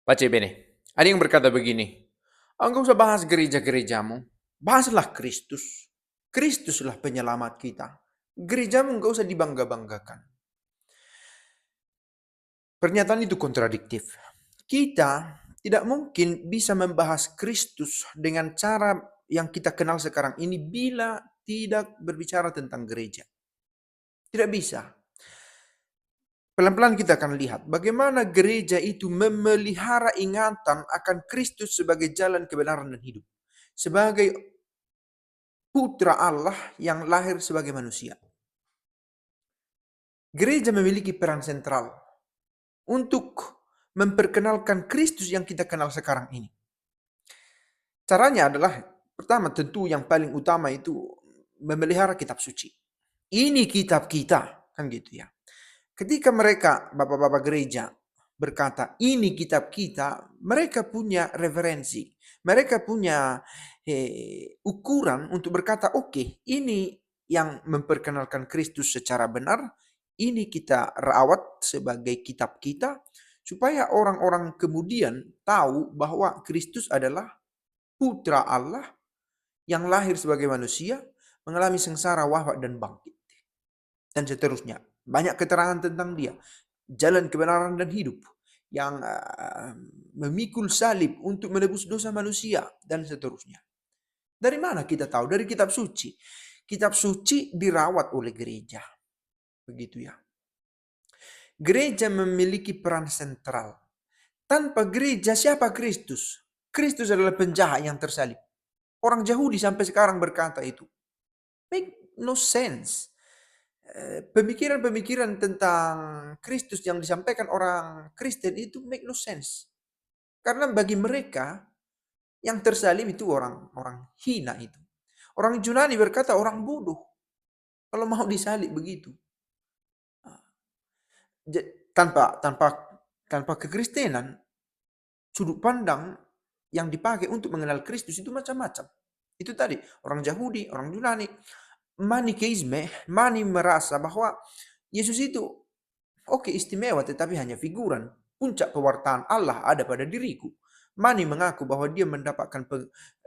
Baca bene. Ada yang berkata begini, enggak usah bahas gereja-gerejamu, bahaslah Kristus. Kristuslah penyelamat kita. Gerejamu enggak usah dibangga-banggakan. Pernyataan itu kontradiktif. Kita tidak mungkin bisa membahas Kristus dengan cara yang kita kenal sekarang ini bila tidak berbicara tentang gereja. Tidak bisa. Pelan-pelan kita akan lihat bagaimana gereja itu memelihara ingatan akan Kristus sebagai jalan kebenaran dan hidup. Sebagai putra Allah yang lahir sebagai manusia. Gereja memiliki peran sentral untuk memperkenalkan Kristus yang kita kenal sekarang ini. Caranya adalah, pertama tentu yang paling utama itu memelihara kitab suci. Ini kitab kita, kan gitu ya. Ketika mereka, bapak-bapak gereja, berkata, ini kitab kita, mereka punya referensi. Mereka punya ukuran untuk berkata, oke, ini yang memperkenalkan Kristus secara benar, ini kita rawat sebagai kitab kita, supaya orang-orang kemudian tahu bahwa Kristus adalah putra Allah yang lahir sebagai manusia, mengalami sengsara, wafat, dan bangkit. Dan seterusnya. Banyak keterangan tentang dia. Jalan kebenaran dan hidup. Yang memikul salib untuk menebus dosa manusia. Dan seterusnya. Dari mana kita tahu? Dari kitab suci. Kitab suci dirawat oleh gereja. Begitu ya. Gereja memiliki peran sentral. Tanpa gereja siapa Kristus? Kristus adalah penjahat yang tersalib. Orang Yahudi sampai sekarang berkata itu. Make no sense. Pemikiran-pemikiran tentang Kristus yang disampaikan orang Kristen itu make no sense. Karena bagi mereka yang tersalib itu orang hina itu. Orang Yunani berkata orang bodoh kalau mau disalib begitu. Tanpa kekristenan, sudut pandang yang dipakai untuk mengenal Kristus itu macam-macam. Itu tadi orang Yahudi, orang Yunani. Manikeisme, Mani merasa bahwa Yesus itu oke, istimewa tetapi hanya figuran. Puncak pewartaan Allah ada pada diriku. Mani mengaku bahwa dia mendapatkan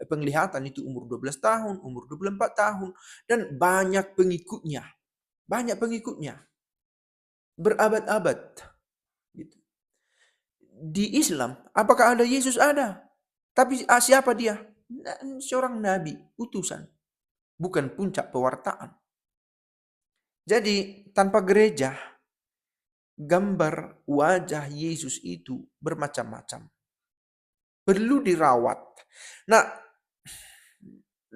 penglihatan itu umur 12 tahun, umur 24 tahun. Dan banyak pengikutnya. Banyak pengikutnya. Berabad-abad. Gitu. Di Islam, apakah ada Yesus? Ada. Tapi siapa dia? Seorang nabi, utusan. Bukan puncak pewartaan. Jadi tanpa gereja, gambar wajah Yesus itu bermacam-macam. Perlu dirawat. Nah,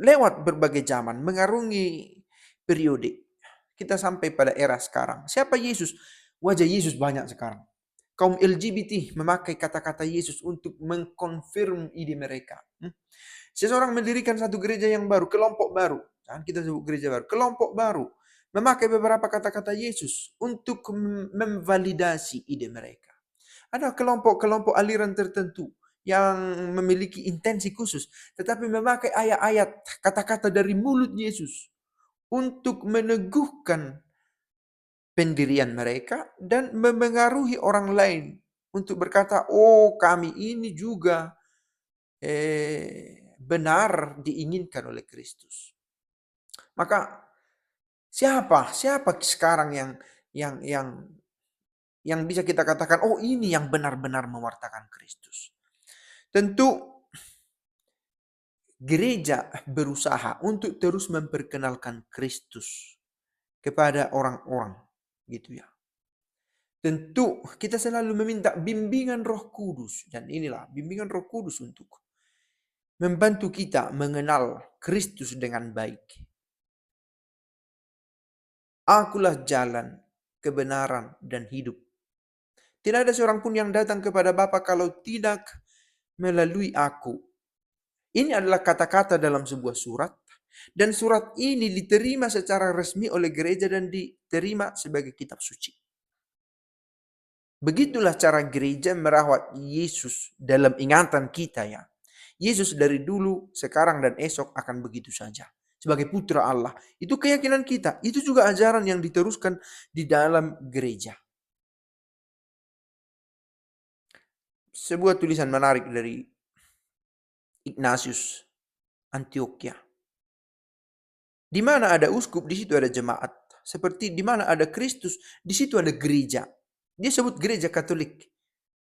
lewat berbagai zaman, mengarungi periode, kita sampai pada era sekarang. Siapa Yesus? Wajah Yesus banyak sekarang. Kaum LGBT memakai kata-kata Yesus untuk mengkonfirm ide mereka. Seseorang mendirikan satu gereja yang baru, kelompok baru. Jangan kita sebut gereja baru, kelompok baru. Memakai beberapa kata-kata Yesus untuk memvalidasi ide mereka. Ada kelompok-kelompok aliran tertentu yang memiliki intensi khusus. Tetapi memakai ayat-ayat, kata-kata dari mulut Yesus. Untuk meneguhkan pendirian mereka dan memengaruhi orang lain. Untuk berkata, oh kami ini juga benar diinginkan oleh Kristus. Maka siapa sekarang yang bisa kita katakan, oh ini yang benar-benar mewartakan Kristus? Tentu gereja berusaha untuk terus memperkenalkan Kristus kepada orang-orang, gitu ya. Tentu kita selalu meminta bimbingan Roh Kudus, dan inilah bimbingan Roh Kudus untuk membantu kita mengenal Kristus dengan baik. Akulah jalan, kebenaran, dan hidup. Tidak ada seorang pun yang datang kepada Bapa kalau tidak melalui aku. Ini adalah kata-kata dalam sebuah surat. Dan surat ini diterima secara resmi oleh gereja dan diterima sebagai kitab suci. Begitulah cara gereja merawat Yesus dalam ingatan kita ya. Yesus dari dulu, sekarang, dan esok akan begitu saja. Sebagai putra Allah. Itu keyakinan kita. Itu juga ajaran yang diteruskan di dalam gereja. sebuah tulisan menarik dari Ignatius Antioquia. Di mana ada uskup, di situ ada jemaat. Seperti di mana ada Kristus, di situ ada gereja. Dia sebut gereja Katolik.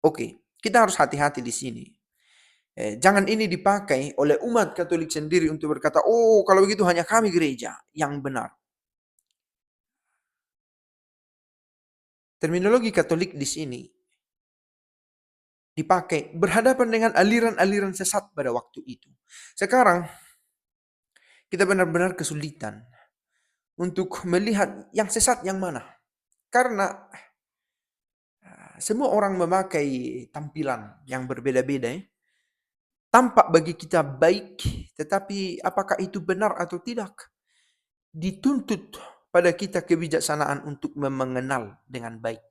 Oke, kita harus hati-hati di sini. Jangan ini dipakai oleh umat Katolik sendiri untuk berkata, oh kalau begitu hanya kami gereja yang benar. Terminologi Katolik di sini dipakai berhadapan dengan aliran-aliran sesat pada waktu itu. Sekarang kita benar-benar kesulitan untuk melihat yang sesat yang mana. Karena semua orang memakai tampilan yang berbeda-beda. Tampak bagi kita baik, tetapi apakah itu benar atau tidak? Dituntut pada kita kebijaksanaan untuk mengenal dengan baik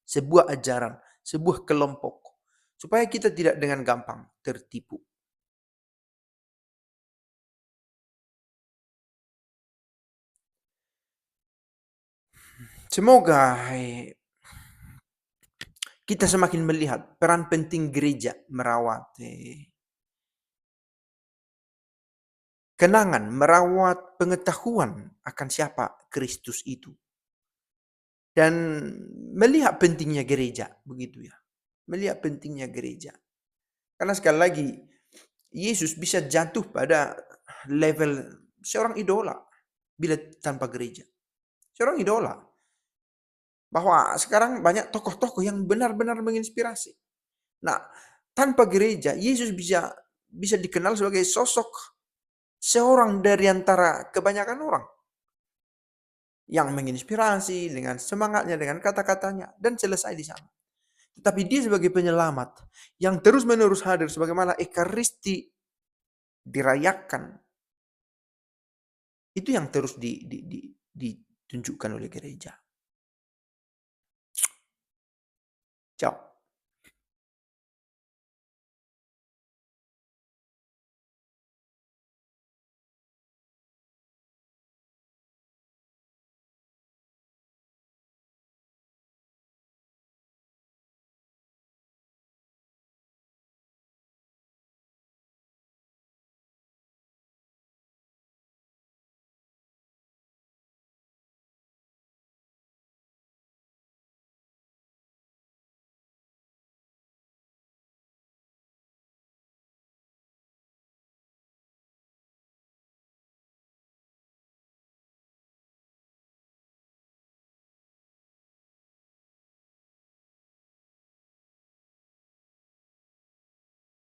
sebuah ajaran, sebuah kelompok, supaya kita tidak dengan gampang tertipu. Semoga kita semakin melihat peran penting gereja merawat kenangan, merawat pengetahuan akan siapa Kristus itu. Dan melihat pentingnya gereja, begitu ya. Melihat pentingnya gereja. Karena sekali lagi, Yesus bisa jatuh pada level seorang idola bila tanpa gereja. Seorang idola. Bahwa sekarang banyak tokoh-tokoh yang benar-benar menginspirasi. Nah, tanpa gereja, Yesus bisa dikenal sebagai sosok seorang dari antara kebanyakan orang yang menginspirasi dengan semangatnya, dengan kata-katanya, dan selesai di sana. Tetapi dia sebagai penyelamat yang terus-menerus hadir sebagaimana Ekaristi dirayakan. Itu yang terus ditunjukkan oleh gereja. Ciao.